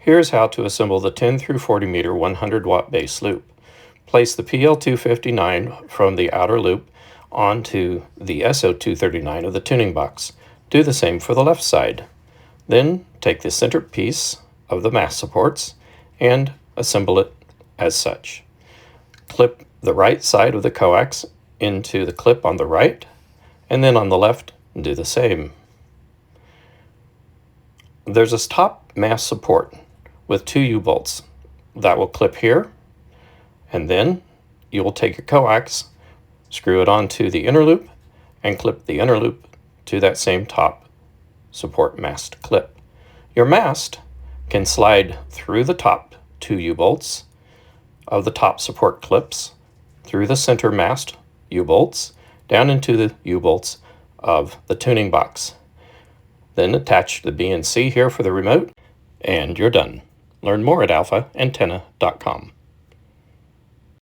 Here's how to assemble the 10 through 40 meter 100 watt base loop. Place the PL259 from the outer loop onto the SO239 of the tuning box. Do the same for the left side. Then take the center piece of the mast supports and assemble it as such. Clip the right side of the coax into the clip on the right, and then on the left do the same. There's a top mast support with 2 U-bolts that will clip here, and then you will take your coax, screw it onto the inner loop, and clip the inner loop to that same top support mast clip. Your mast can slide through the top 2 U-bolts of the top support clips, through the center mast U-bolts, down into the U-bolts of the tuning box. Then attach the BNC here for the remote, and you're done. Learn more at alphaantenna.com.